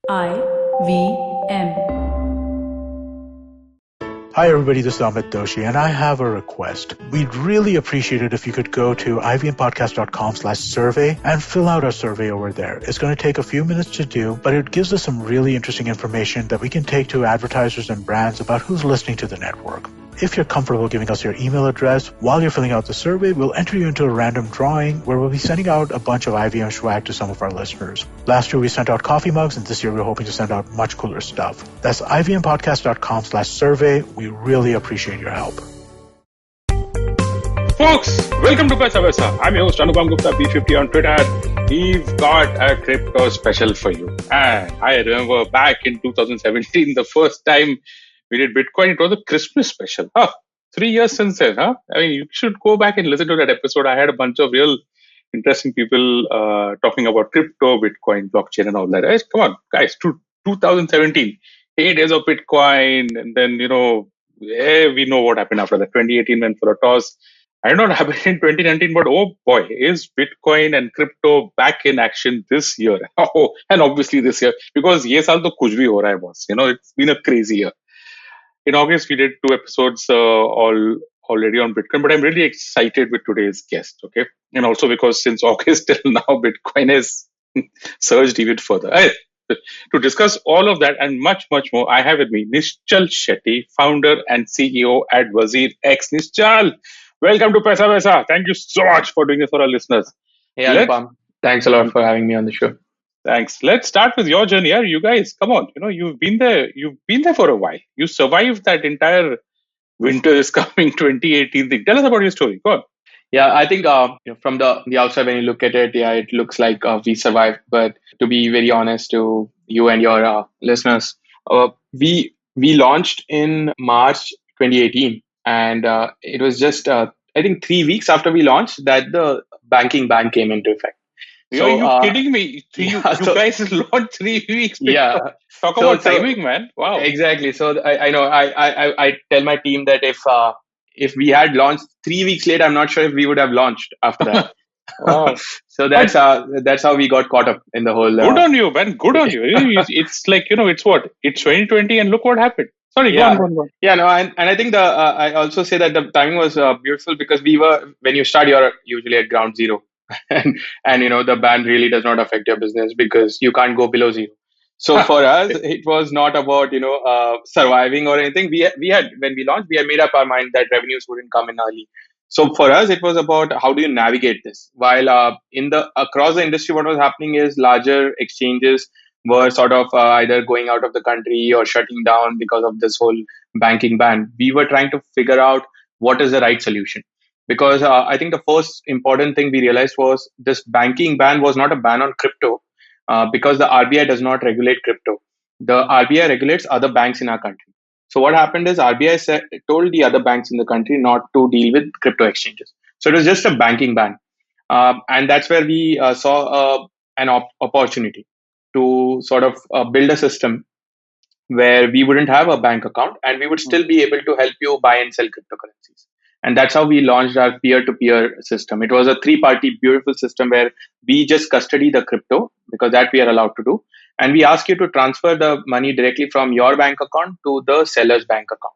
IBM. Hi everybody, this is Amit Doshi and I have a request. We'd really appreciate it if you could go to ibmpodcast.com/survey and fill out our survey over there. It's going to take a few minutes to do, but it gives us some really interesting information that we can take to advertisers and brands about who's listening to the network. If you're comfortable giving us your email address, while you're filling out the survey, we'll enter you into a random drawing where we'll be sending out a bunch of IBM swag to some of our listeners. Last year we sent out coffee mugs, and this year we're hoping to send out much cooler stuff. That's ibmpodcast.com/survey. We really appreciate your help. Folks, welcome to Paisa Vaisa. I'm your host Anupam Gupta, B50 on Twitter. We've got a crypto special for you. And I remember back in 2017, the first time we did Bitcoin, it was a Christmas special. 3 years since then, huh? I mean, you should go back and listen to that episode. I had a bunch of real interesting people talking about crypto, Bitcoin, blockchain, and all that. Hey, come on, guys, 2017, 8 days of Bitcoin. And then, we know what happened after that. 2018 went for a toss. I don't know what happened in 2019, but oh boy, is Bitcoin and crypto back in action this year. Oh, and obviously this year, because ye saal to kuch bhi ho raha hai, boss. It's been a crazy year. In August, we did 2 episodes already on Bitcoin, but I'm really excited with today's guest, okay? And also because since August till now, Bitcoin has surged even further. To discuss all of that and much, much more, I have with me Nischal Shetty, founder and CEO at WazirX. Nischal, welcome to Paisa Vaisa. Thank you so much for doing this for our listeners. Hey, Anupam. Thanks a lot for having me on the show. Thanks. Let's start with your journey here. You guys, come on. You've been there for a while. You survived that entire winter is coming 2018 thing. Tell us about your story. Go on. Yeah, I think from the outside, when you look at it, yeah, it looks like we survived. But to be very honest to you and your listeners, we launched in March 2018. And it was just, I think, 3 weeks after we launched that the banking ban came into effect. So, are you kidding me? You guys launched 3 weeks. Yeah. Talk about timing, man. Wow. Exactly. So I know I tell my team that if we had launched 3 weeks later, I'm not sure if we would have launched after that. Wow. So that's how we got caught up in the whole. Good on you, man. Good on you. It's like, it's what? It's 2020 and look what happened. Sorry, yeah. Go on. Yeah, no, and I think I also say that the timing was beautiful because when you start, you're usually at ground zero. and the ban really does not affect your business because you can't go below zero. So for us, it was not about surviving or anything. We had when we launched, we had made up our mind that revenues wouldn't come in early. So for us, it was about how do you navigate this. While across the industry, what was happening is larger exchanges were sort of either going out of the country or shutting down because of this whole banking ban. We were trying to figure out what is the right solution. Because I think the first important thing we realized was this banking ban was not a ban on crypto because the RBI does not regulate crypto. The RBI regulates other banks in our country. So what happened is RBI told the other banks in the country not to deal with crypto exchanges. So it was just a banking ban. And that's where we saw an opportunity to sort of build a system where we wouldn't have a bank account and we would still be able to help you buy and sell cryptocurrencies. And that's how we launched our peer-to-peer system. It was a 3-party beautiful system where we just custody the crypto because that we are allowed to do. And we ask you to transfer the money directly from your bank account to the seller's bank account.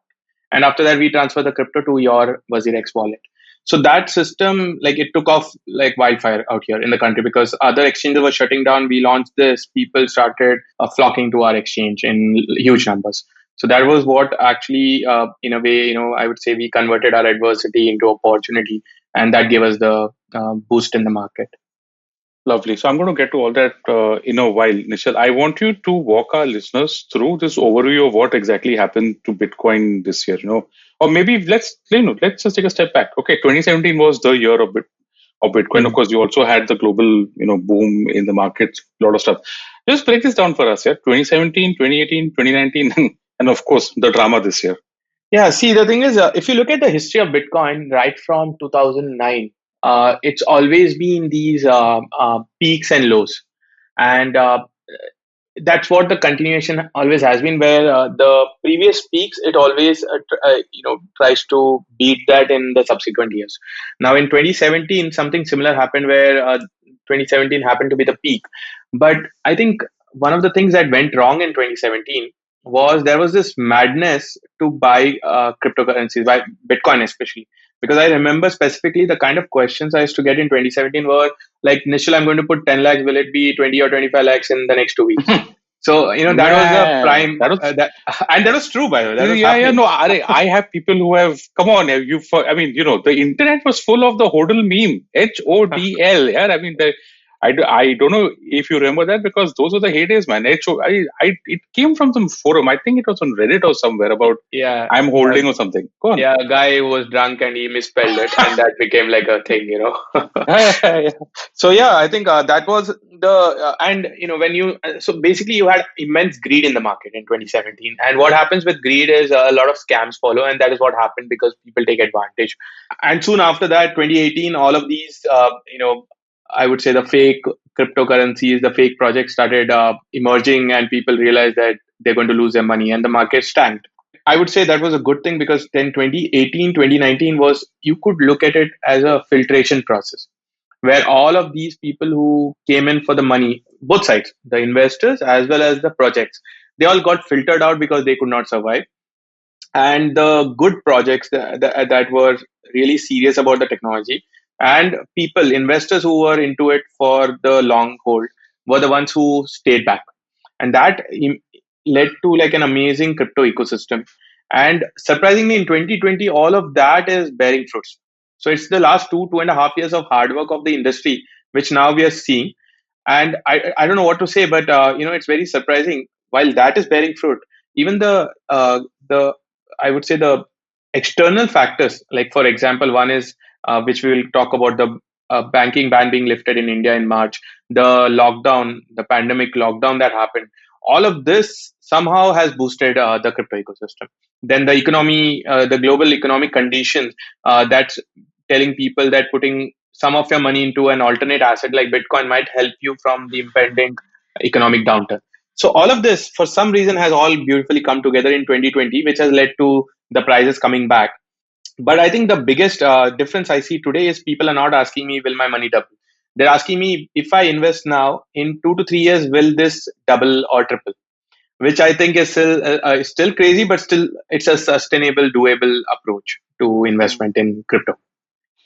And after that, we transfer the crypto to your WazirX wallet. So that system, it took off like wildfire out here in the country because other exchanges were shutting down. We launched this. People started flocking to our exchange in huge numbers. So that was what actually, in a way, I would say we converted our adversity into opportunity, and that gave us the boost in the market. Lovely. So I'm going to get to all that in a while, Nischal. I want you to walk our listeners through this overview of what exactly happened to Bitcoin this year. Or maybe let's just take a step back. Okay, 2017 was the year of Bitcoin. Mm-hmm. Of course, you also had the global, boom in the market, a lot of stuff. Just break this down for us. Yeah, 2017, 2018, 2019. And of course, the drama this year. Yeah, see, the thing is, if you look at the history of Bitcoin right from 2009, it's always been these peaks and lows. And that's what the continuation always has been, where the previous peaks, it always tries to beat that in the subsequent years. Now, in 2017, something similar happened where 2017 happened to be the peak. But I think one of the things that went wrong in 2017 was there was this madness to buy cryptocurrencies, buy Bitcoin especially. Because I remember specifically the kind of questions I used to get in 2017 were like, Nishal, I'm going to put 10 lakhs. Will it be 20 or 25 lakhs in the next 2 weeks? So, that was the Man, prime, that was and that was true, by the way. That was yeah, happening. no, I have people who have come on. I mean, the internet was full of the hodl meme, HODL. Yeah, I mean, I don't know if you remember that because those were the heydays, man. It came from some forum. I think it was on Reddit or somewhere about Yeah. I'm holding or something. Go on. Yeah, a guy who was drunk and he misspelled it, and that became like a thing. Yeah. So yeah, I think that was and when so basically you had immense greed in the market in 2017, and what happens with greed is a lot of scams follow, and that is what happened because people take advantage. And soon after that, 2018, all of these, I would say the fake cryptocurrencies, the fake projects started emerging, and people realized that they're going to lose their money, and the market tanked. I would say that was a good thing because then 2018, 2019 was, you could look at it as a filtration process where all of these people who came in for the money, both sides, the investors as well as the projects, they all got filtered out because they could not survive. And the good projects that were really serious about the technology and people, investors who were into it for the long hold, were the ones who stayed back. And that led to like an amazing crypto ecosystem. And surprisingly, in 2020, all of that is bearing fruits. So it's the last 2.5 years of hard work of the industry, which now we are seeing. And I don't know what to say, but it's very surprising. While that is bearing fruit, even the I would say the external factors, like for example, one is which we will talk about, the banking ban being lifted in India in March, the lockdown, the pandemic lockdown that happened. All of this somehow has boosted the crypto ecosystem. Then the economy, the global economic conditions, that's telling people that putting some of your money into an alternate asset like Bitcoin might help you from the impending economic downturn. So all of this, for some reason, has all beautifully come together in 2020, which has led to the prices coming back. But I think the biggest difference I see today is people are not asking me, will my money double? They're asking me, if I invest now, in 2 to 3 years, will this double or triple? Which I think is still crazy, but still it's a sustainable, doable approach to investment in crypto.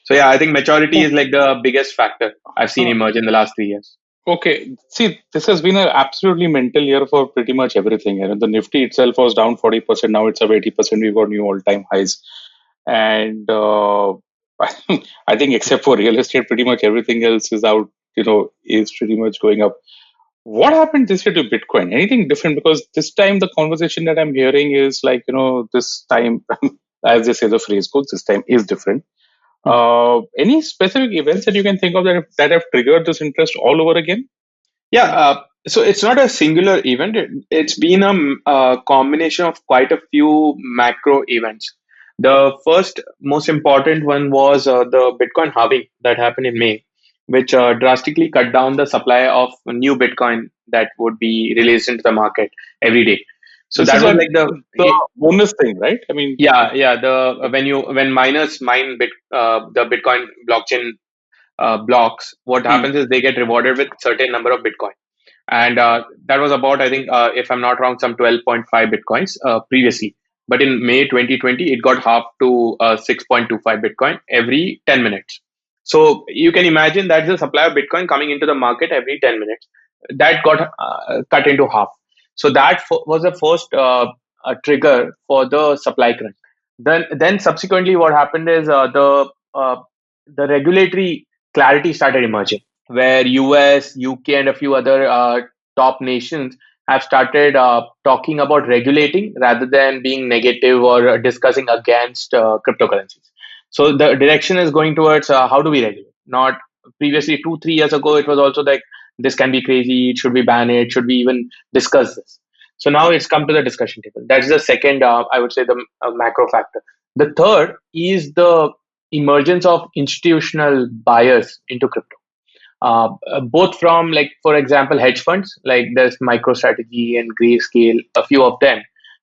So yeah, I think maturity is like the biggest factor I've seen emerge in the last 3 years. Okay. See, this has been an absolutely mental year for pretty much everything. And the Nifty itself was down 40%. Now it's up 80%. We've got new all-time highs. And I think except for real estate, pretty much everything else is out, is pretty much going up. What happened this year to Bitcoin? Anything different? Because this time the conversation that I'm hearing is like, this time, as they say, the phrase goes, this time is different. Any specific events that you can think of that have triggered this interest all over again? Yeah, so it's not a singular event. It's been a combination of quite a few macro events. The first most important one was the Bitcoin halving that happened in May, which drastically cut down the supply of new Bitcoin that would be released into the market every day. So This that is was like like the the bonus thing, right? I mean, yeah. The when miners mine the Bitcoin blockchain blocks, what hmm. happens is they get rewarded with certain number of Bitcoin, and that was about, I think, if I'm not wrong, some 12.5 Bitcoins previously. But in May 2020, it got halved to 6.25 Bitcoin every 10 minutes. So you can imagine that's the supply of Bitcoin coming into the market every 10 minutes. That got cut into half. So that was the first trigger for the supply crunch. Then subsequently, what happened is the regulatory clarity started emerging, where US, UK, and a few other top nations have started talking about regulating rather than being negative or discussing against cryptocurrencies. So the direction is going towards how do we regulate? Not previously, 2, 3 years ago, it was also like this can be crazy, it should be banned, it should we even discuss this? So now it's come to the discussion table. That's the second, I would say, the macro factor. The third is the emergence of institutional buyers into crypto, both from, like, for example, hedge funds, like there's MicroStrategy and Grayscale, a few of them,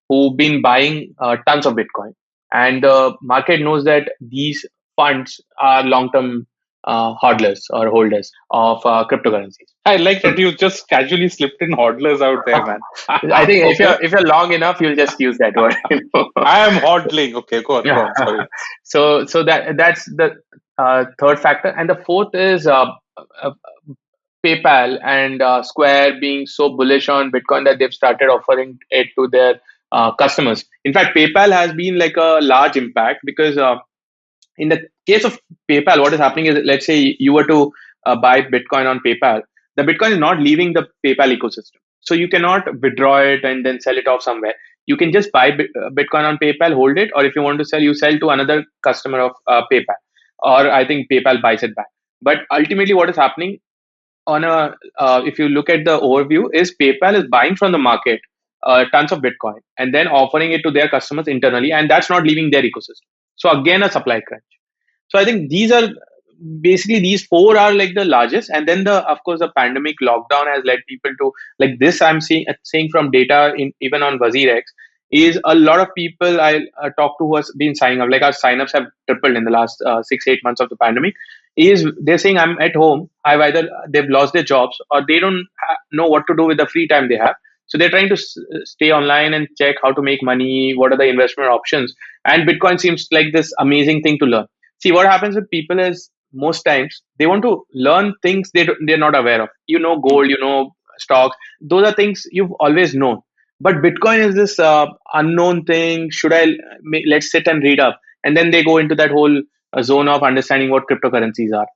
who've been buying tons of Bitcoin. And the market knows that these funds are long term hodlers or holders of cryptocurrencies. I like that you just casually slipped in hodlers out there, man. I think Okay. if you're long enough, you'll just use that word. I am hodling. Okay, go Yeah. on. Sorry. So that's the third factor, and the fourth is uh, PayPal and Square being so bullish on Bitcoin that they've started offering it to their customers. In fact, PayPal has been like a large impact because in the case of PayPal, what is happening is, let's say you were to buy Bitcoin on PayPal, the Bitcoin is not leaving the PayPal ecosystem. So you cannot withdraw it and then sell it off somewhere. You can just buy Bitcoin on PayPal, hold it, or if you want to sell, you sell to another customer of PayPal, or I think PayPal buys it back. But ultimately, what is happening on a if you look at the overview, is PayPal is buying from the market tons of Bitcoin and then offering it to their customers internally, and that's not leaving their ecosystem. So again, a supply crunch. So I think these are basically, these four are like the largest, and then the of course the pandemic lockdown has led people to, like this. I'm seeing from data in even on WazirX, is a lot of people I talk to who has been signing up. Like our signups have tripled in the last 6-8 months of the pandemic. Is they're saying I'm at home. I've either they've lost their jobs or they don't know what to do with the free time they have. So they're trying to stay online and check how to make money. What are the investment options? And Bitcoin seems like this amazing thing to learn. See, what happens with people is most times they want to learn things they're not aware of. Gold, stocks. Those are things you've always known. But Bitcoin is this unknown thing. Let's sit and read up. And then they go into that whole zone of understanding what cryptocurrencies are.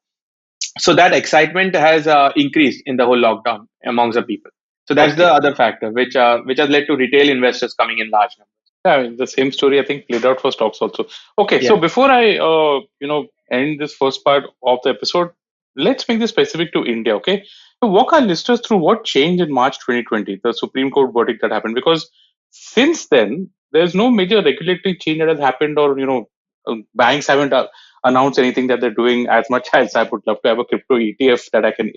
So that excitement has increased in the whole lockdown amongst the people. So that's Okay. the other factor, which has led to retail investors coming in large numbers. Yeah, I mean, the same story I think played out for stocks also. Okay, so Yeah. before I end this first part of the episode, let's make this specific to India. Okay, so walk our listeners through what changed in March 2020, the Supreme Court verdict that happened. Because since then, there's no major regulatory change that has happened, or banks haven't announced anything that they're doing. As much as I would love to have a crypto ETF that I can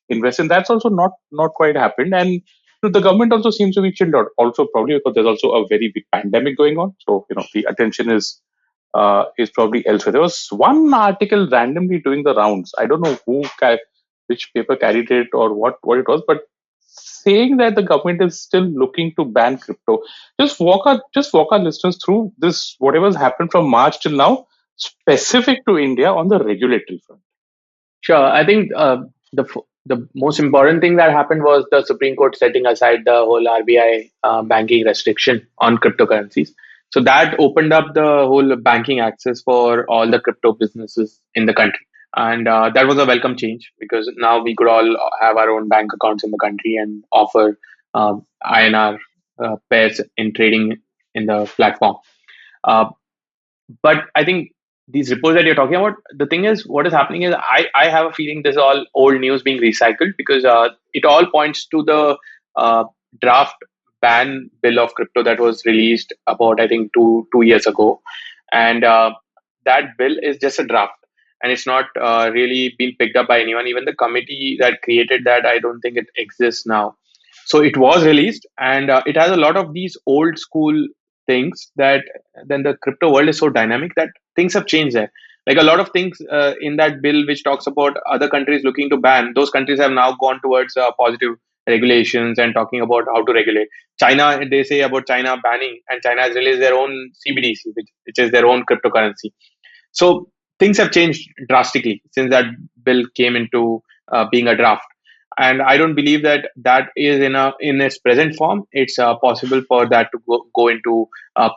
invest in, that's also not quite happened. And the government also seems to be chilled out. Also, probably because there's also a very big pandemic going on. So the attention is probably elsewhere. There was one article randomly doing the rounds. I don't know which paper carried it or what it was, but saying that the government is still looking to ban crypto. Just walk our listeners through this, whatever's happened from March till now, specific to India on the regulatory front. Sure. I think the most important thing that happened was the Supreme Court setting aside the whole RBI banking restriction on cryptocurrencies. So that opened up the whole banking access for all the crypto businesses in the country. And that was a welcome change because now we could all have our own bank accounts in the country and offer INR pairs in trading in the platform. Uh, but I think these reports that you're talking about, the thing is, what is happening is I have a feeling this is all old news being recycled because it all points to the draft ban bill of crypto that was released about, I think, two years ago. And that bill is just a draft and it's not really been picked up by anyone. Even the committee that created that, I don't think it exists now. So it was released and it has a lot of these old school things that then the crypto world is so dynamic that things have changed there. Like a lot of things in that bill, which talks about other countries looking to ban, those countries have now gone towards positive regulations and talking about how to regulate. China, they say about China banning, and China has released their own CBDC, which is their own cryptocurrency. So things have changed drastically since that bill came into being a draft. And I don't believe that that is in its present form. It's possible for that to go into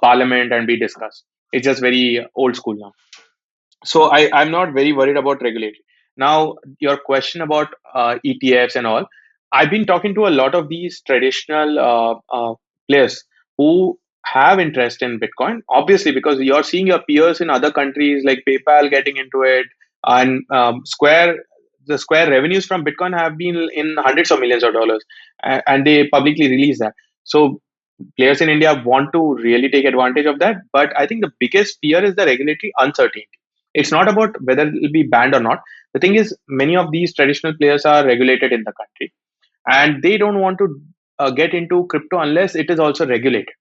parliament and be discussed. It's just very old school now. So I'm not very worried about regulation. Now, your question about ETFs and all, I've been talking to a lot of these traditional players who have interest in Bitcoin, obviously, because you're seeing your peers in other countries like PayPal getting into it, and the Square revenues from Bitcoin have been in hundreds of millions of dollars, and they publicly release that. So players in India want to really take advantage of that. But I think the biggest fear is the regulatory uncertainty. It's not about whether it will be banned or not. The thing is, many of these traditional players are regulated in the country and they don't want to get into crypto unless it is also regulated.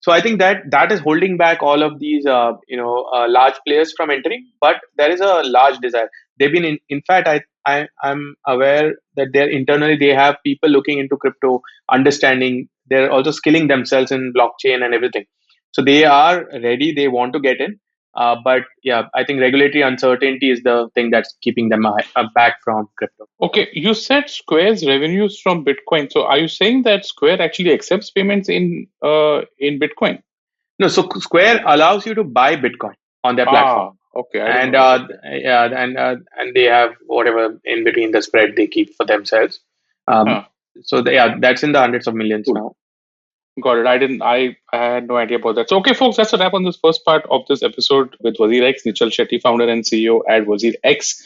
So I think that is holding back all of these large players from entering. But there is a large desire. They've been in fact, I'm aware that they're internally they have people looking into crypto, understanding. They're also skilling themselves in blockchain and everything. So they are ready. They want to get in. But yeah, I think regulatory uncertainty is the thing that's keeping them back from crypto. Okay, you said Square's revenues from Bitcoin. So are you saying that Square actually accepts payments in Bitcoin? No, so Square allows you to buy Bitcoin on their platform. Okay, I didn't And know that. yeah, and they have whatever in between the spread they keep for themselves. Huh. So yeah, that's in the hundreds of millions Cool. now. Got it. I had no idea about that. So, okay, folks, that's a wrap on this first part of this episode with WazirX, Nischal Shetty, founder and CEO at WazirX.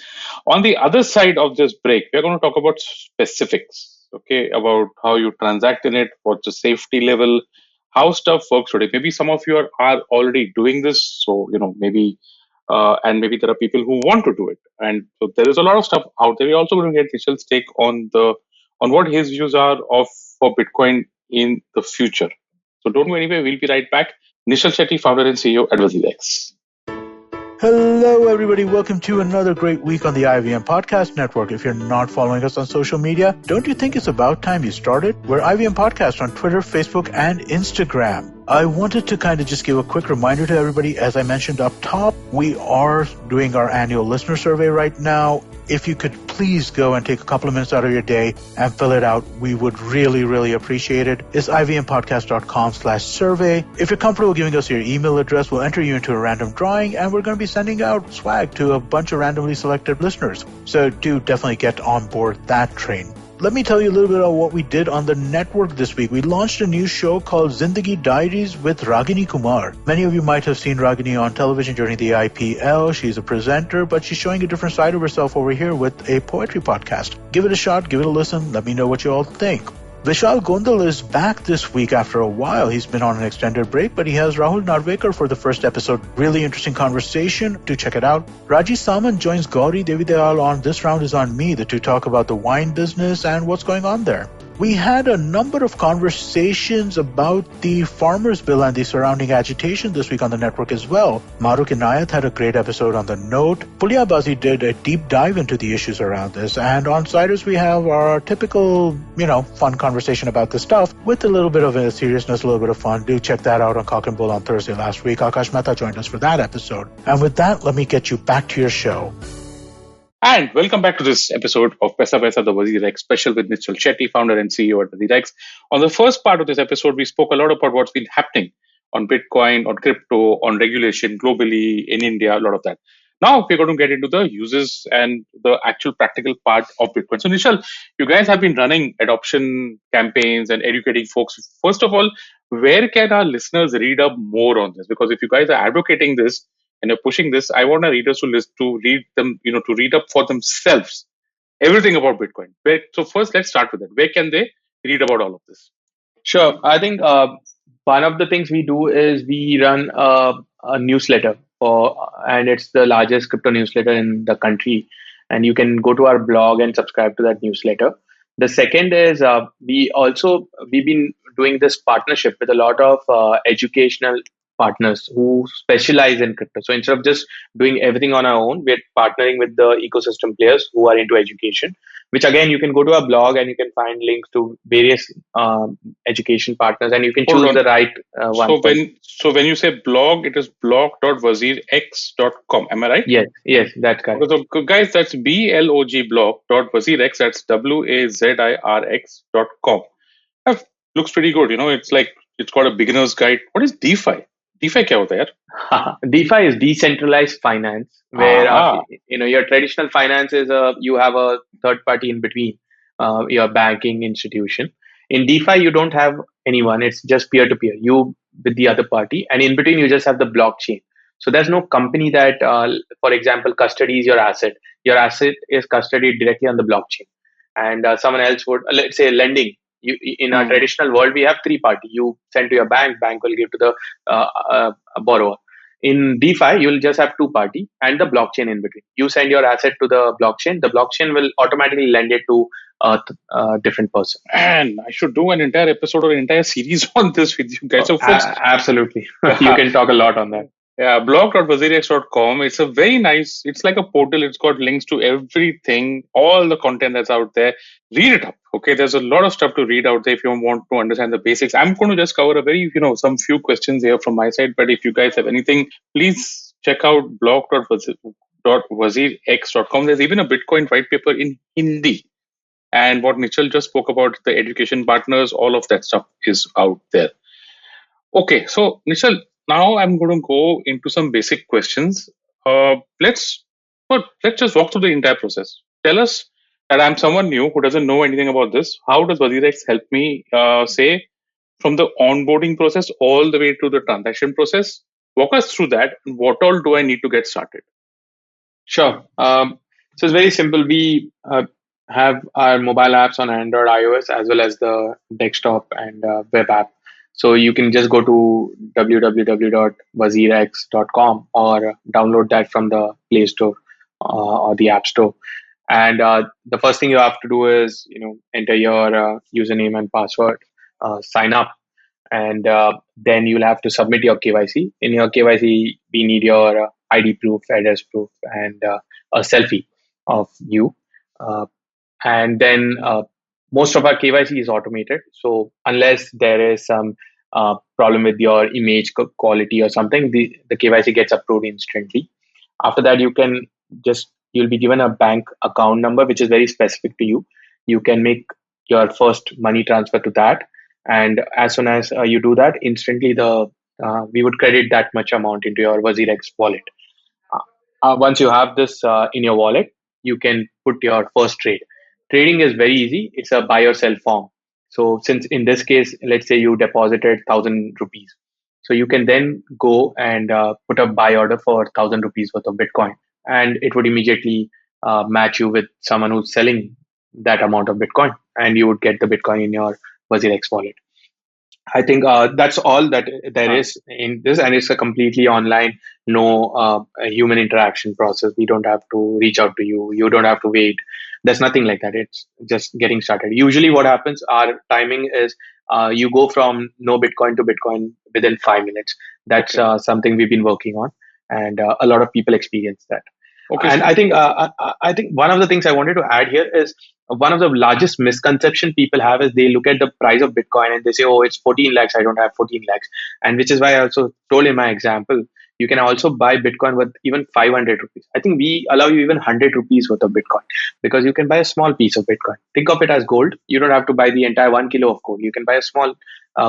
On the other side of this break, we're going to talk about specifics, okay, about how you transact in it, what's the safety level, how stuff works today. Maybe some of you are already doing this, so maybe, and maybe there are people who want to do it, and so there is a lot of stuff out there. We're also going to get Nishal's take on what his views are of for Bitcoin in the future. So don't go anywhere. We'll be right back. Nischal Shetty, founder and CEO at WazirX. Hello, everybody. Welcome to another great week on the IBM Podcast Network. If you're not following us on social media, don't you think it's about time you started? We're IBM Podcast on Twitter, Facebook, and Instagram. I wanted to kind of just give a quick reminder to everybody. As I mentioned up top, we are doing our annual listener survey right now. If you could please go and take a couple of minutes out of your day and fill it out, we would really, really appreciate it. It's ivmpodcast.com/survey. If you're comfortable giving us your email address, we'll enter you into a random drawing, and we're going to be sending out swag to a bunch of randomly selected listeners. So do definitely get on board that train. Let me tell you a little bit about what we did on the network this week. We launched a new show called Zindagi Diaries with Ragini Kumar. Many of you might have seen Ragini on television during the IPL. She's a presenter, but she's showing a different side of herself over here with a poetry podcast. Give it a shot, give it a listen. Let me know what you all think. Vishal Gondal is back this week after a while. He's been on an extended break, but he has Rahul Narvekar for the first episode. Really interesting conversation. Do check it out. Raji Saman joins Gauri Devidayal on This Round Is On Me to talk about the wine business and what's going on there. We had a number of conversations about the Farmers Bill and the surrounding agitation this week on the network as well. Maruk Inayat had a great episode on the note. Pulyabazi did a deep dive into the issues around this. And on Siders, we have our typical, fun conversation about this stuff with a little bit of a seriousness, a little bit of fun. Do check that out on Cock and Bull on Thursday last week. Akash Mehta joined us for that episode. And with that, let me get you back to your show. And welcome back to this episode of Paisa Vaisa, the WazirX special with Nischal Shetty, founder and CEO at WazirX. On the first part of this episode, we spoke a lot about what's been happening on Bitcoin, on crypto, on regulation globally, in India, a lot of that. Now we're going to get into the uses and the actual practical part of Bitcoin. So Nischal, you guys have been running adoption campaigns and educating folks. First of all, where can our listeners read up more on this? Because if you guys are advocating this, and you're pushing this, I want our readers to read them, to read up for themselves everything about Bitcoin. So first, let's start with that. Where can they read about all of this? Sure. I think one of the things we do is we run a newsletter and it's the largest crypto newsletter in the country. And you can go to our blog and subscribe to that newsletter. The second is we've been doing this partnership with a lot of educational partners who specialize in crypto. So instead of just doing everything on our own, we're partnering with the ecosystem players who are into education, which again, you can go to our blog and you can find links to various education partners and you can choose the right one. So when you say blog, it is blog.wazirx.com. Am I right? Yes, that's correct. So guys, that's blog blog.wazirx. That's WAZIRX.com. Looks pretty good. It's like it's got a beginner's guide. What is DeFi? DeFi क्या होता है यार? DeFi is decentralized finance, where your traditional finance is you have a third party in between your banking institution. In DeFi, you don't have anyone; it's just peer to peer. You with the other party, and in between, you just have the blockchain. So there's no company that, for example, custodies your asset. Your asset is custodied directly on the blockchain, and someone else would, let's say, lending. In our traditional world, we have three party. You send to your bank will give to the borrower. In DeFi, you'll just have two party and the blockchain in between. You send your asset to the blockchain will automatically lend it to a different person. And I should do an entire episode or an entire series on this with you guys. So folks, Absolutely. You can talk a lot on that. yeah, blog.wazirx.com. It's a very nice, it's like a portal. It's got links to everything, all the content that's out there. Read it up. Okay. There's a lot of stuff to read out there if you want to understand the basics. I'm going to just cover a very, some few questions here from my side. But if you guys have anything, please check out blog.wazirx.com. There's even a Bitcoin white paper in Hindi. And what Nischal just spoke about, the education partners, all of that stuff is out there. Okay, so Nischal, now I'm going to go into some basic questions. Let's just walk through the entire process. Tell us that I'm someone new who doesn't know anything about this. How does WazirX help me, say, from the onboarding process all the way to the transaction process? Walk us through that. What all do I need to get started? Sure. So it's very simple. We have our mobile apps on Android, iOS, as well as the desktop and web app. So you can just go to www.wazirx.com or download that from the Play Store or the App Store. And the first thing you have to do is, enter your username and password, sign up, and then you'll have to submit your KYC. In your KYC, we need your ID proof, address proof, and a selfie of you. And then most of our KYC is automated. So unless there is some problem with your image quality or something, the KYC gets approved instantly. After that, you'll be given a bank account number, which is very specific to you. You can make your first money transfer to that. And as soon as you do that, instantly we would credit that much amount into your WazirX wallet. Once you have this in your wallet, you can put your first trade. Trading is very easy. It's a buy or sell form. So since in this case, let's say you deposited 1,000 rupees. So you can then go and put a buy order for 1,000 rupees worth of Bitcoin. And it would immediately match you with someone who's selling that amount of Bitcoin. And you would get the Bitcoin in your WazirX wallet. I think that's all that there is in this, and it's a completely online, no human interaction process. We don't have to reach out to you. You don't have to wait. There's nothing like that. It's just getting started. Usually, what happens, our timing is you go from no Bitcoin to Bitcoin within 5 minutes. That's something we've been working on, and a lot of people experience that. Okay. And I think one of the things I wanted to add here is one of the largest misconception people have is they look at the price of Bitcoin and they say, oh, it's 14 lakhs. I don't have 14 lakhs. And which is why I also told in my example, you can also buy Bitcoin with even 500 rupees. I think we allow you even 100 rupees worth of Bitcoin because you can buy a small piece of Bitcoin. Think of it as gold. You don't have to buy the entire 1 kilo of gold. You can buy a small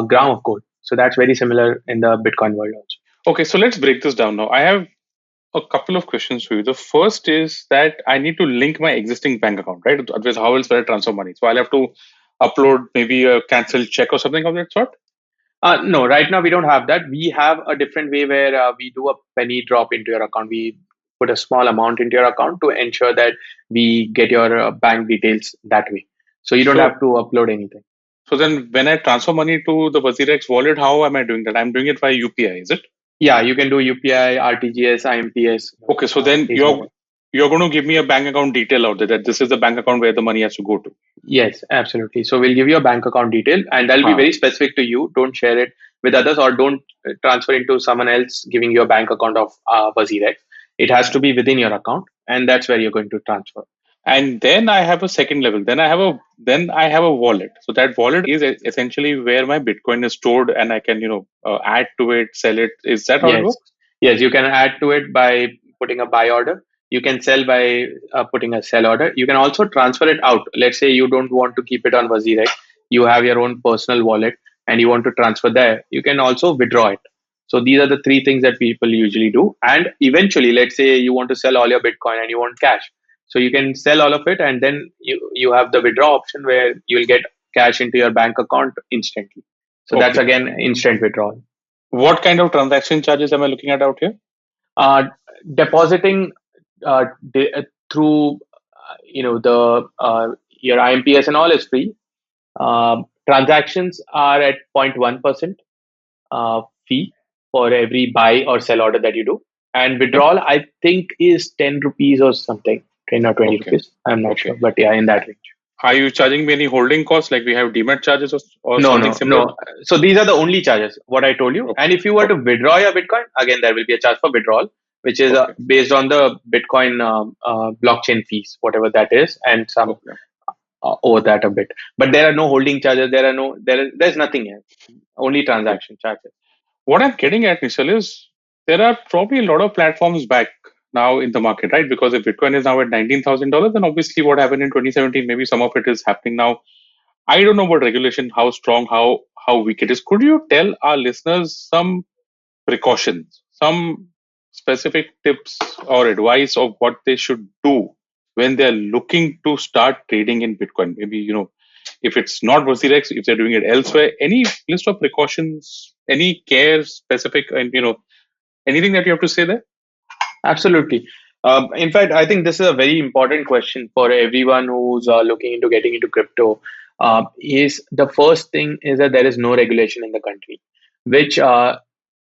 gram of gold. So that's very similar in the Bitcoin world also. Okay, so let's break this down now. I have a couple of questions for you. The first is that I need to link my existing bank account, right? Otherwise, how else will I transfer money? So I'll have to upload maybe a cancelled check or something of that sort? No, right now we don't have that. We have a different way where we do a penny drop into your account. We put a small amount into your account to ensure that we get your bank details that way. So you don't have to upload anything. So then when I transfer money to the WazirX wallet, how am I doing that? I'm doing it via UPI, is it? Yeah, you can do UPI, RTGS, IMPS. Okay, so then you're going to give me a bank account detail out there that this is the bank account where the money has to go to. Yes, absolutely. So we'll give you a bank account detail and that'll be very specific to you. Don't share it with others or don't transfer into someone else giving you a bank account of WazirX. It has to be within your account and that's where you're going to transfer. And then I have a second level. Then I have a wallet. So that wallet is essentially where my Bitcoin is stored, and I can add to it, sell it. Is that how it works? Yes, you can add to it by putting a buy order. You can sell by putting a sell order. You can also transfer it out. Let's say you don't want to keep it on WazirX. You have your own personal wallet and you want to transfer there. You can also withdraw it. So these are the three things that people usually do. And eventually, let's say you want to sell all your Bitcoin and you want cash. So you can sell all of it and then you have the withdraw option where you'll get cash into your bank account instantly. So that's again instant withdrawal. What kind of transaction charges am I looking at out here? Depositing through your IMPS and all is free. Transactions are at 0.1% fee. for every buy or sell order that you do. And Okay. withdrawal, I think, is 10 rupees or something, 10 or 20 Okay. rupees. I'm not sure, Okay. but yeah, in that range. Are you charging me any holding costs like we have demat charges or No, something no, similar? no. So these are the only charges, what I told you. Okay. And if you were to Okay. withdraw your Bitcoin, again, there will be a charge for withdrawal, which is Okay. based on the Bitcoin blockchain fees, whatever that is, and some Okay. over that a bit. But there are no holding charges. There's nothing else. Only Okay. transaction charges. What I'm getting at, Nishal, is there are probably a lot of platforms back now in the market, right? Because if Bitcoin is now at $19,000, then obviously what happened in 2017, maybe some of it is happening now. I don't know about regulation, how strong, how weak it is. Could you tell our listeners some precautions, some specific tips or advice of what they should do when they're looking to start trading in Bitcoin? Maybe, if it's not WazirX, if they're doing it elsewhere, any list of precautions, any care specific, and anything that you have to say there? Absolutely. In fact, I think this is a very important question for everyone who's looking into getting into crypto. Is the first thing is that there is no regulation in the country, which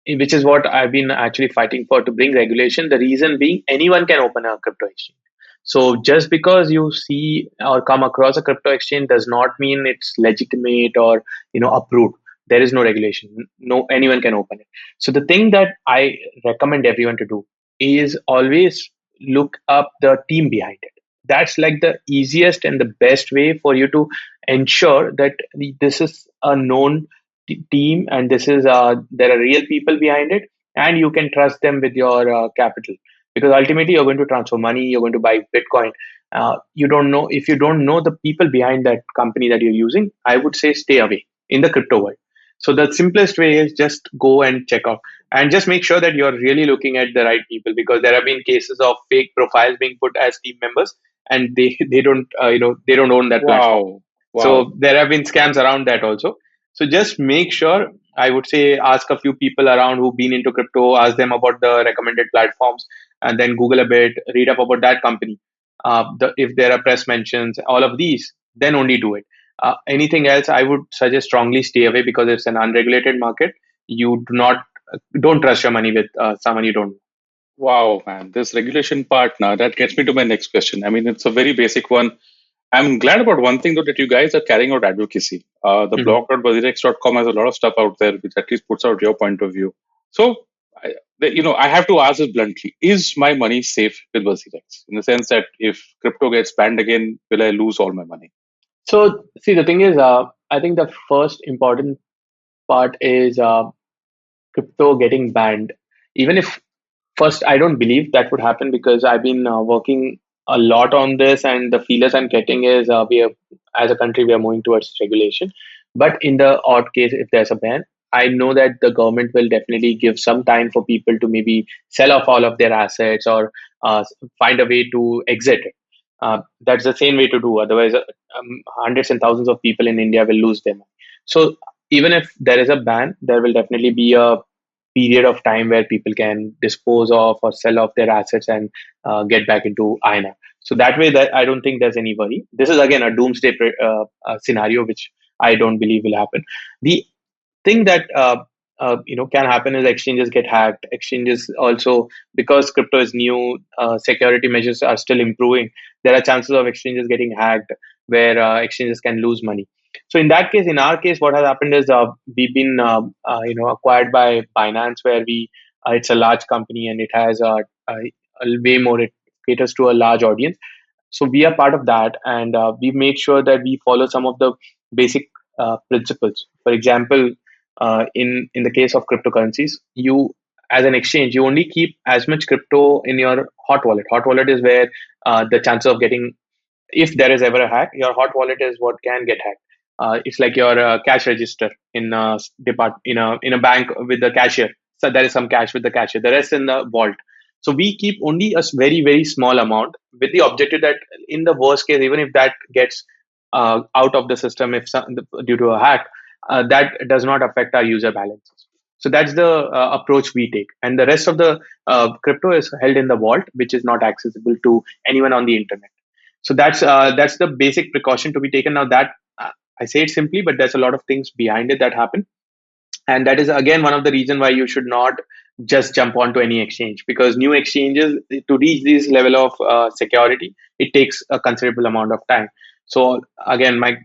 which is what I've been actually fighting for, to bring regulation. The reason being, anyone can open a crypto exchange. So just because you see or come across a crypto exchange does not mean it's legitimate or approved. There is no regulation. No, anyone can open it. So the thing that I recommend everyone to do is always look up the team behind it. That's like the easiest and the best way for you to ensure that this is a known team, and this is there are real people behind it, and you can trust them with your capital, because ultimately you're going to transfer money, you're going to buy Bitcoin. You don't know, if you don't know the people behind that company that you're using, I would say stay away in the crypto world. So the simplest way is just go and check out, and just make sure that you're really looking at the right people, because there have been cases of fake profiles being put as team members, and they don't they don't own that platform. Wow. Wow. So there have been scams around that also. So just make sure, I would say, ask a few people around who've been into crypto, ask them about the recommended platforms, and then Google a bit, read up about that company. If there are press mentions, all of these, then only do it. Anything else, I would suggest strongly stay away, because it's an unregulated market. You don't trust your money with someone you don't know. Wow, man. This regulation part now, that gets me to my next question. I mean, it's a very basic one. I'm glad about one thing though, that you guys are carrying out advocacy. The Mhm. blog.wazirx.com has a lot of stuff out there which at least puts out your point of view. So, I have to ask this bluntly: is my money safe with WazirX? In the sense that if crypto gets banned again, will I lose all my money? So, see, the thing is, I think the first important part is crypto getting banned. Even if first, I don't believe that would happen, because I've been working a lot on this, and the feelers I'm getting is as a country, we are moving towards regulation. But in the odd case, if there's a ban, I know that the government will definitely give some time for people to maybe sell off all of their assets, or find a way to exit it. That's the same way to do. Otherwise, hundreds and thousands of people in India will lose them. So even if there is a ban, there will definitely be a period of time where people can dispose of or sell off their assets and get back into INR. So that way, that I don't think there's any worry. This is again a doomsday scenario, which I don't believe will happen. The thing that can happen is exchanges get hacked. Exchanges also, because crypto is new, security measures are still improving. There are chances of exchanges getting hacked, where exchanges can lose money. So in that case, in our case, what has happened is we've been acquired by Binance, where we it's a large company, and it has a way more, it caters to a large audience. So we are part of that, and we made sure that we follow some of the basic principles. For example, in the case of cryptocurrencies, you, as an exchange, you only keep as much crypto in your hot wallet. Hot wallet is where the chances of getting, if there is ever a hack, your hot wallet is what can get hacked. It's like your cash register in a in a bank with the cashier. So there is some cash with the cashier. The rest in the vault. So we keep only a very very small amount, with the objective that in the worst case, even if that gets out of the system, if due to a hack, that does not affect our user balances. So that's the approach we take, and the rest of the crypto is held in the vault, which is not accessible to anyone on the internet. So that's the basic precaution to be taken. Now that I say it simply, but there's a lot of things behind it that happen. And that is again one of the reason why you should not just jump onto any exchange, because new exchanges, to reach this level of security, it takes a considerable amount of time. So again, my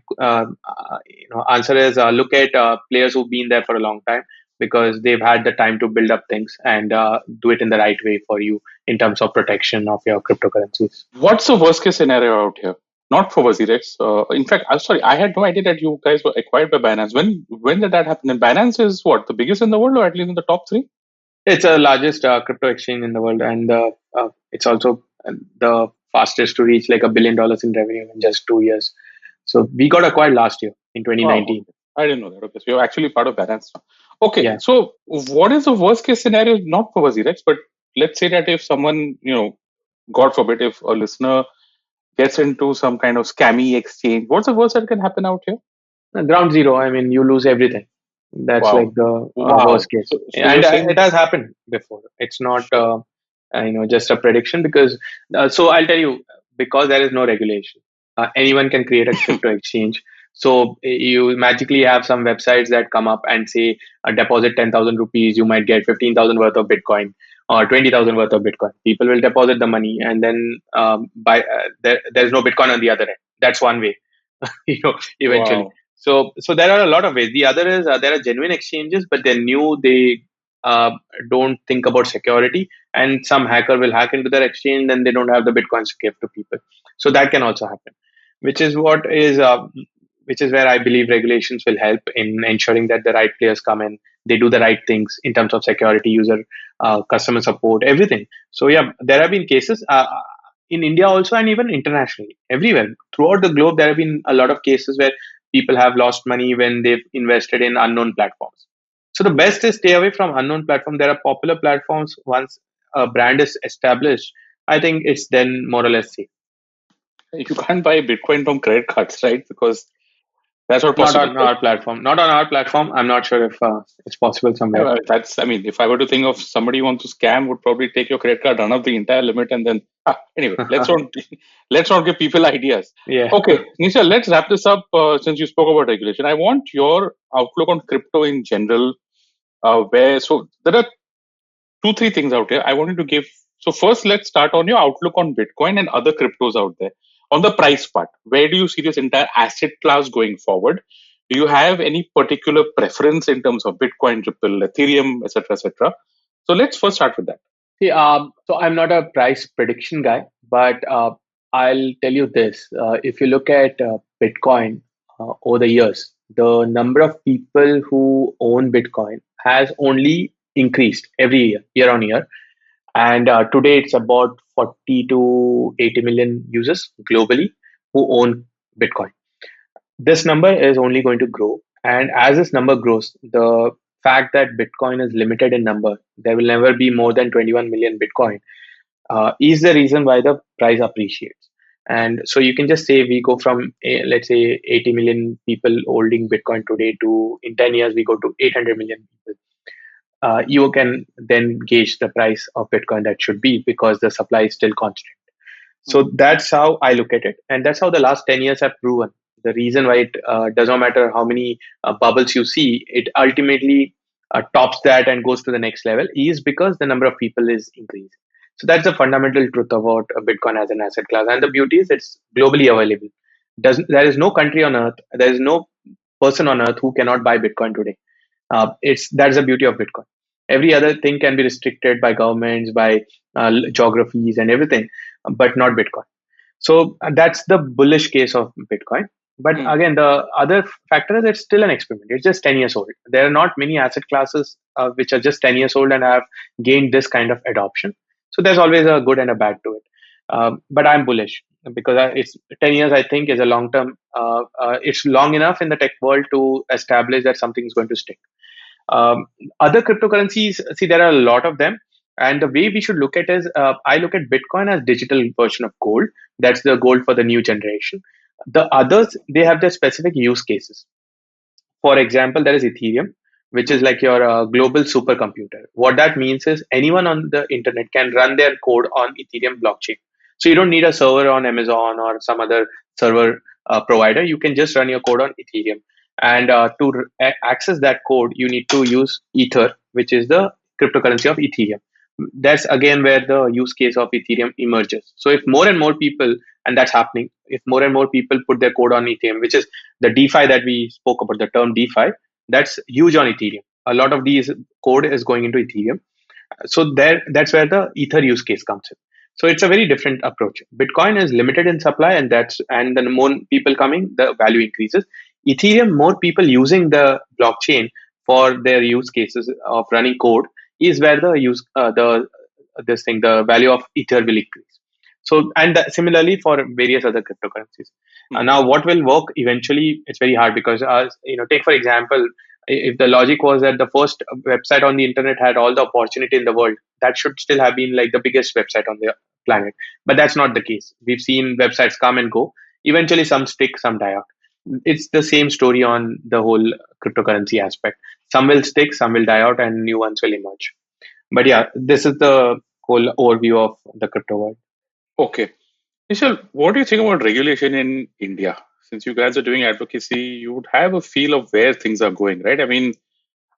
answer is, look at players who've been there for a long time, because they've had the time to build up things and do it in the right way for you in terms of protection of your cryptocurrencies. What's the worst case scenario out here? Not for WazirX. In fact, I'm sorry, I had no idea that you guys were acquired by Binance. When did that happen? And Binance is what, the biggest in the world, or at least in the top three? It's the largest crypto exchange in the world, and it's also the fastest to reach like $1 billion in revenue in just 2 years. So we got acquired last year in Wow, 2019. I didn't know that. Okay, so you're actually part of Binance now. Okay, Yeah. so what is the worst case scenario? Not for WazirX, but let's say that if someone, God forbid, if a listener gets into some kind of scammy exchange, what's the worst that can happen out here? Ground zero. I mean, you lose everything. That's Wow. like the Wow. worst case, So you're and saying, it has happened before. It's not, just a prediction, because. So I'll tell you, because there is no regulation, anyone can create a crypto exchange. So you magically have some websites that come up and say, deposit 10,000 rupees, you might get 15,000 worth of Bitcoin or 20,000 worth of Bitcoin. People will deposit the money, and then there's no Bitcoin on the other end. That's one way, eventually. wow. So there are a lot of ways. The other is, there are genuine exchanges, but they're new. They uh, don't think about security, and some hacker will hack into their exchange, then they don't have the bitcoins to give to people. So that can also happen, which is what is which is where I believe regulations will help in ensuring that the right players come in, they do the right things in terms of security, user, customer support, everything. So yeah, there have been cases in India also, and even internationally, everywhere throughout the globe. There have been a lot of cases where people have lost money when they've invested in unknown platforms. So the best is stay away from unknown platform. There are popular platforms. Once a brand is established, I think it's then more or less safe. You can't buy Bitcoin from credit cards, right? Because that's not Not possible, on right? our platform. Not on our platform. I'm not sure if it's possible somewhere. I mean, if I were to think of somebody who wants to scam, would probably take your credit card, run up the entire limit, and then anyway, let's not give people ideas. Yeah. Okay, Nisha, let's wrap this up. Since you spoke about regulation, I want your outlook on crypto in general. So there are three things out here I wanted to give. So first, let's start on your outlook on Bitcoin and other cryptos out there. On the price part, where do you see this entire asset class going forward? Do you have any particular preference in terms of Bitcoin, Ripple, Ethereum, etc., etc.? So let's first start with that. See, so I'm not a price prediction guy, but I'll tell you this. If you look at Bitcoin over the years, the number of people who own Bitcoin has only increased every year, year on year. And today it's about 40 to 80 million users globally who own Bitcoin. This number is only going to grow. And as this number grows, the fact that Bitcoin is limited in number, there will never be more than 21 million Bitcoin, is the reason why the price appreciates. And so you can just say we go from, let's say, 80 million people holding Bitcoin today to in 10 years, we go to 800 million people. You can then gauge the price of Bitcoin that should be, because the supply is still constant. So that's how I look at it. And that's how the last 10 years have proven. The reason why it does not matter how many bubbles you see, it ultimately tops that and goes to the next level, is because the number of people is increasing. So that's the fundamental truth about Bitcoin as an asset class. And the beauty is it's globally available. There is no country on earth, there is no person on earth who cannot buy Bitcoin today. That's the beauty of Bitcoin. Every other thing can be restricted by governments, by geographies, and everything, but not Bitcoin. So that's the bullish case of Bitcoin. But again, the other factor is it's still an experiment. It's just 10 years old. There are not many asset classes which are just 10 years old and have gained this kind of adoption. So there's always a good and a bad to it. But I'm bullish because it's 10 years, I think, is a long term. It's long enough in the tech world to establish that something is going to stick. Um, Other cryptocurrencies, see, there are a lot of them. And the way we should look at is, I look at Bitcoin as digital version of gold. That's the gold for the new generation. The others, they have their specific use cases. For example, there is Ethereum, which is like your global supercomputer. What that means is anyone on the internet can run their code on Ethereum blockchain. So you don't need a server on Amazon or some other server provider. You can just run your code on Ethereum. And access that code, you need to use Ether, which is the cryptocurrency of Ethereum. That's again where the use case of Ethereum emerges. So if more and more people, and that's happening, if more and more people put their code on Ethereum, which is the DeFi that we spoke about, the term DeFi, that's huge on Ethereum. A lot of these code is going into Ethereum. So that's where the Ether use case comes in. So it's a very different approach. Bitcoin is limited in supply, and the more people coming, the value increases. Ethereum, more people using the blockchain for their use cases of running code, is where the value of Ether will increase. So, and similarly for various other cryptocurrencies. Now, what will work eventually? It's very hard because, take for example, if the logic was that the first website on the internet had all the opportunity in the world, that should still have been like the biggest website on the planet. But that's not the case. We've seen websites come and go. Eventually, some stick, some die out. It's the same story on the whole cryptocurrency aspect. Some will stick, some will die out, and new ones will emerge. But yeah, this is the whole overview of the crypto world. Okay. Nischal, what do you think about regulation in India? Since you guys are doing advocacy, you would have a feel of where things are going, right? I mean,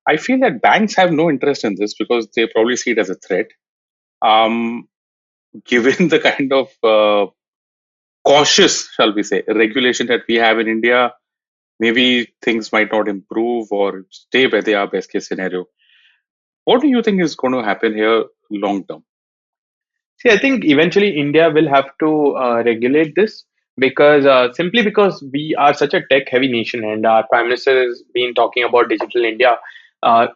I feel that banks have no interest in this because they probably see it as a threat. Um, Given the kind of cautious, shall we say, regulation that we have in India, maybe things might not improve or stay where they are, best case scenario. What do you think is going to happen here long term? See, I think eventually India will have to regulate this because simply because we are such a tech heavy nation and our prime minister has been talking about digital India. Uh,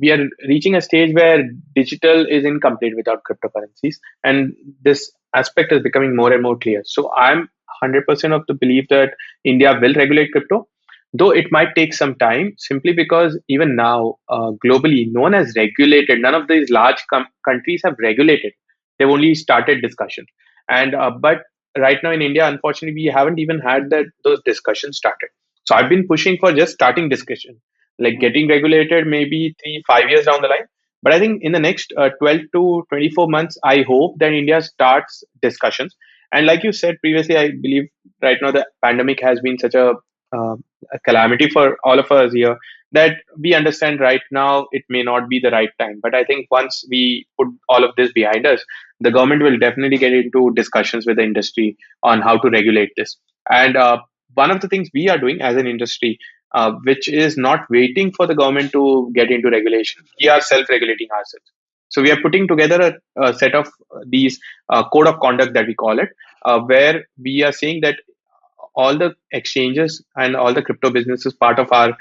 we are reaching a stage where digital is incomplete without cryptocurrencies, and this aspect is becoming more and more clear. So I'm 100% of the belief that India will regulate crypto, though it might take some time simply because even now globally no one has regulated, none of these large countries have regulated. They've only started discussion. And but right now in India, unfortunately, we haven't even had those discussions started. So I've been pushing for just starting discussion, like getting regulated maybe 3 5 years down the line. But I think in the next 12 to 24 months, I hope that India starts discussions. And like you said previously, I believe right now the pandemic has been such uh, a calamity for all of us here that we understand right now it may not be the right time. But I think once we put all of this behind us, the government will definitely get into discussions with the industry on how to regulate this. And one of the things we are doing as an industry, which is not waiting for the government to get into regulation, we are self-regulating ourselves. So we are putting together a set of these code of conduct that we call it, where we are saying that all the exchanges and all the crypto businesses part of our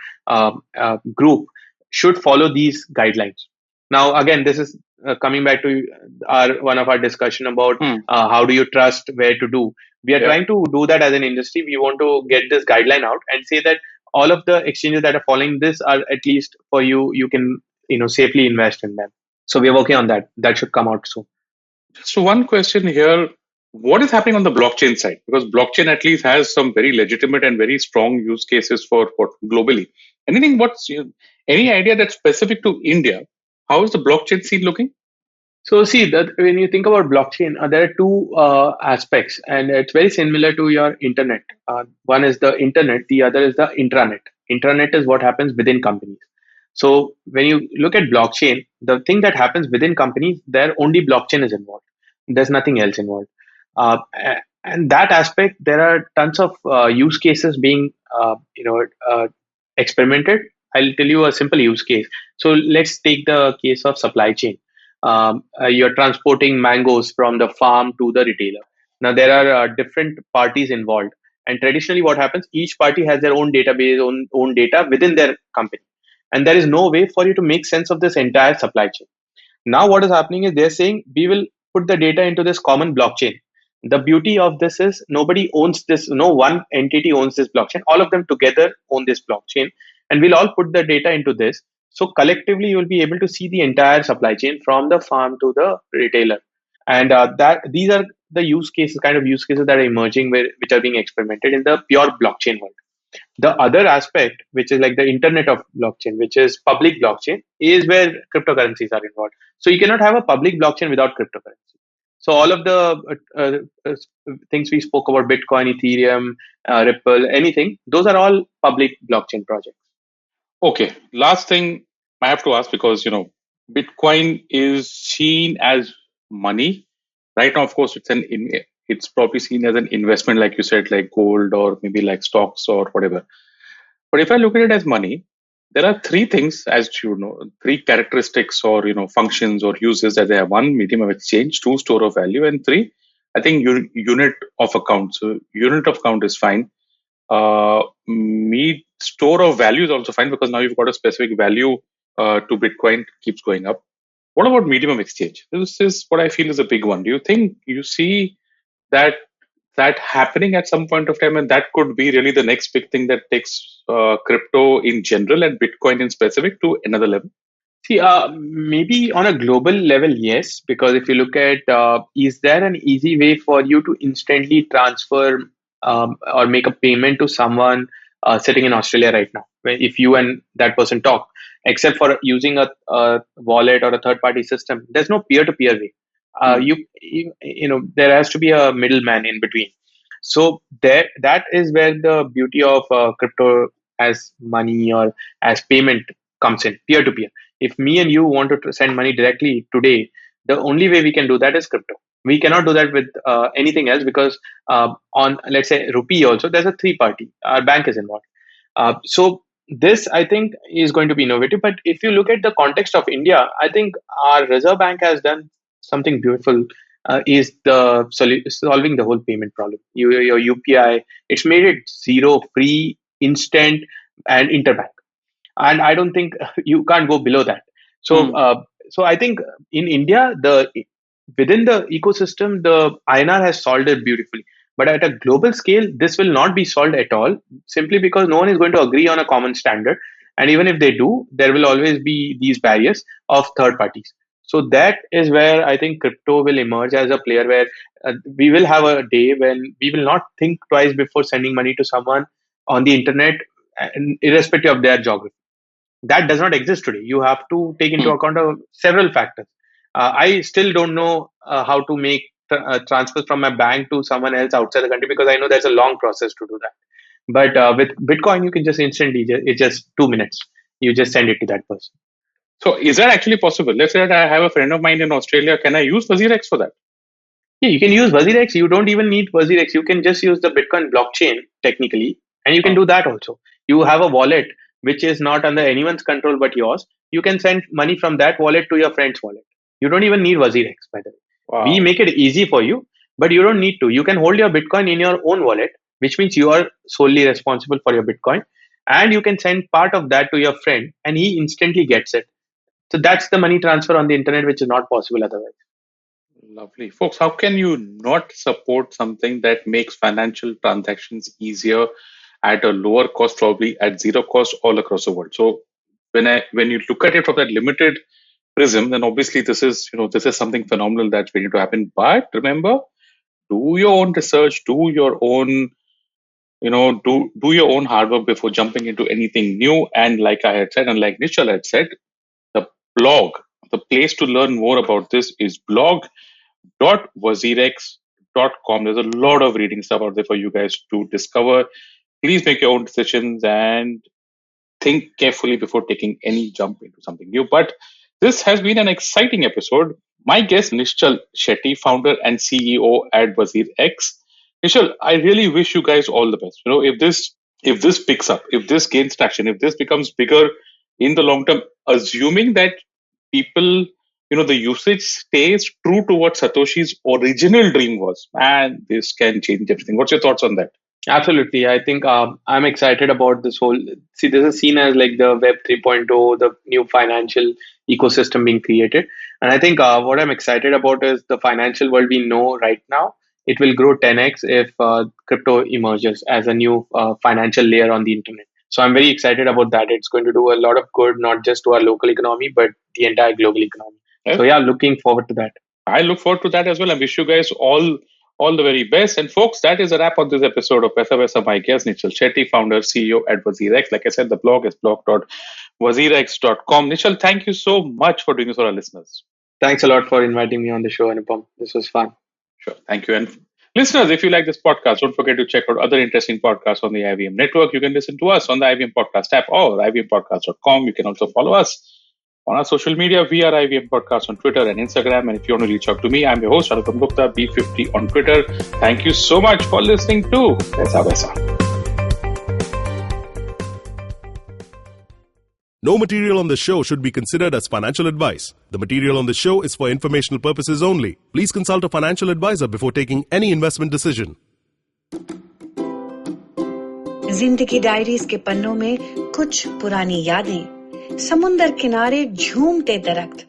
group should follow these guidelines. Now, again, this is coming back to our one of our discussion about how do you trust, where to do. We are Yeah. trying to do that as an industry. We want to get this guideline out and say that all of the exchanges that are following this are at least for you. You can safely invest in them. So we are working on that. That should come out soon. So one question here, what is happening on the blockchain side? Because blockchain at least has some very legitimate and very strong use cases for globally. Anything any idea that's specific to India? How is the blockchain scene looking? So see that when you think about blockchain, there are two aspects, and it's very similar to your internet. One is the internet, the other is the intranet. Intranet is what happens within companies. So when you look at blockchain, the thing that happens within companies, there only blockchain is involved. There's nothing else involved. And that aspect, there are tons of use cases being, experimented. I'll tell you a simple use case. So let's take the case of supply chain. You're transporting mangoes from the farm to the retailer. Now there are different parties involved, and traditionally, what happens? Each party has their own database, own data within their company, and there is no way for you to make sense of this entire supply chain. Now, what is happening is they're saying we will put the data into this common blockchain. The beauty of this is nobody owns this, no one entity owns this blockchain. All of them together own this blockchain, and we'll all put the data into this. So collectively, you'll be able to see the entire supply chain from the farm to the retailer. And that these are the use cases, kind of use cases that are emerging, which are being experimented in the pure blockchain world. The other aspect, which is like the internet of blockchain, which is public blockchain, is where cryptocurrencies are involved. So you cannot have a public blockchain without cryptocurrency. So all of the things we spoke about, Bitcoin, Ethereum, Ripple, anything, those are all public blockchain projects. Okay, last thing I have to ask, because Bitcoin is seen as money right now. Of course, it's probably seen as an investment, like you said, like gold or maybe like stocks or whatever. But if I look at it as money, there are three things, as you know, three characteristics or functions or uses that they have. One, medium of exchange; two, store of value; and three, I think unit of account. So unit of account is fine. Me store of value is also fine, because now you've got a specific value to Bitcoin, keeps going up. What about medium of exchange? This is what I feel is a big one. Do you think you see that happening at some point of time, and that could be really the next big thing that takes crypto in general and Bitcoin in specific to another level? See, maybe on a global level, yes, because if you look at, is there an easy way for you to instantly transfer or make a payment to someone sitting in Australia right now? If you and that person talk, except for using a wallet or a third party system, there's no peer to peer way. There has to be a middleman in between. So that is where the beauty of crypto as money or as payment comes in, peer to peer. If me and you want to send money directly today, the only way we can do that is crypto. We cannot do that with anything else, because on, let's say, rupee also, there's a three party. Our bank is involved. So this, I think, is going to be innovative. But if you look at the context of India, I think our Reserve Bank has done something beautiful. Is the solving the whole payment problem. Your UPI, it's made it zero, free, instant, and interbank. And I don't think you can't go below that. So, so I think in India, the within the ecosystem, the INR has solved it beautifully. But at a global scale, this will not be solved at all, simply because no one is going to agree on a common standard. And even if they do, there will always be these barriers of third parties. So that is where I think crypto will emerge as a player, where we will have a day when we will not think twice before sending money to someone on the internet, irrespective of their geography. That does not exist today. You have to take into account of several factors. I still don't know how to make transfers from my bank to someone else outside the country, because I know there's a long process to do that. But with Bitcoin, you can just instantly, it's just 2 minutes. You just send it to that person. So is that actually possible? Let's say that I have a friend of mine in Australia. Can I use WazirX for that? Yeah, you can use WazirX. You don't even need WazirX. You can just use the Bitcoin blockchain technically, and you can do that also. You have a wallet which is not under anyone's control but yours. You can send money from that wallet to your friend's wallet. You don't even need WazirX, by the way. Wow. We make it easy for you, but you don't need to. You can hold your Bitcoin in your own wallet, which means you are solely responsible for your Bitcoin, and you can send part of that to your friend, and he instantly gets it. So that's the money transfer on the internet, which is not possible otherwise. Lovely. Folks, how can you not support something that makes financial transactions easier at a lower cost, probably at zero cost all across the world? So when you look at it from that limited prism, then obviously this is something phenomenal that's ready to happen. But remember, do your own research, do your own do your own hard work before jumping into anything new. And like I had said, and like Nischal had said, the blog, the place to learn more about this is blog.wazirx.com. There's a lot of reading stuff out there for you guys to discover. Please make your own decisions and think carefully before taking any jump into something new. But this has been an exciting episode. My guest, Nischal Shetty, founder and CEO at WazirX. Nischal, I really wish you guys all the best. If this picks up, if this gains traction, if this becomes bigger in the long term, assuming that people, the usage stays true to what Satoshi's original dream was, and this can change everything. What's your thoughts on that? Absolutely. I think I'm excited about this whole. See, this is seen as like the Web 3.0, the new financial ecosystem being created. And I think what I'm excited about is the financial world we know right now. It will grow 10x if crypto emerges as a new financial layer on the internet. So I'm very excited about that. It's going to do a lot of good, not just to our local economy, but the entire global economy. Yes. So yeah, looking forward to that. I look forward to that as well. I wish you guys all the very best. And folks, that is a wrap on this episode of Paisa Vaisa. My guest, Nischal Shetty, founder, CEO at WazirX. Like I said, the blog is blog.wazirx.com. Nischal, thank you so much for doing this for our listeners. Thanks a lot for inviting me on the show, Anupam. This was fun. Sure. Thank you. And listeners, if you like this podcast, don't forget to check out other interesting podcasts on the IBM network. You can listen to us on the IBM Podcast app or ibmpodcast.com. You can also follow us on our social media. We are IBM Podcast on Twitter and Instagram. And if you want to reach out to me, I'm your host, Anupam Gupta, B50 on Twitter. Thank you so much for listening to Paisa Vaisa. No material on the show should be considered as financial advice. The material on the show is for informational purposes only. Please consult a financial advisor before taking any investment decision. जिंदगी diaries के पन्नों में कुछ पुरानी यादें, समुंदर किनारे झूमते दरख्त,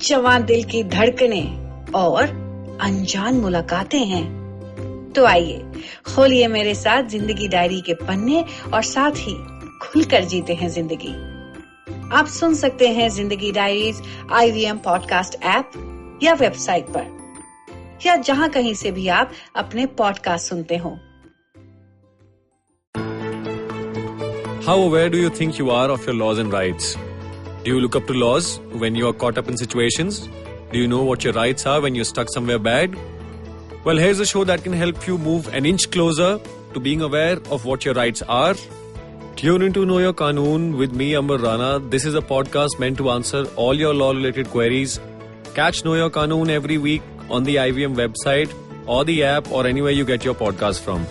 जवान दिल की धड़कनें और अनजान मुलाकातें हैं। तो आइए खोलिए मेरे साथ जिंदगी डायरी के पन्ने और साथ ही खुलकर जीते हैं जिंदगी। आप सुन सकते हैं जिंदगी डायरीज IBM पॉडकास्ट ऐप या वेबसाइट पर या जहां कहीं से भी आप अपने पॉडकास्ट सुनते हो। How aware do you think you are of your laws and rights? Do you look up to laws when you are caught up in situations? Do you know what your rights are when you're stuck somewhere bad? Well, here's a show that can help you move an inch closer to being aware of what your rights are. Tune into Know Your Qanoon with me, Amber Rana. This is a podcast meant to answer all your law-related queries. Catch Know Your Qanoon every week on the IBM website or the app or anywhere you get your podcast from.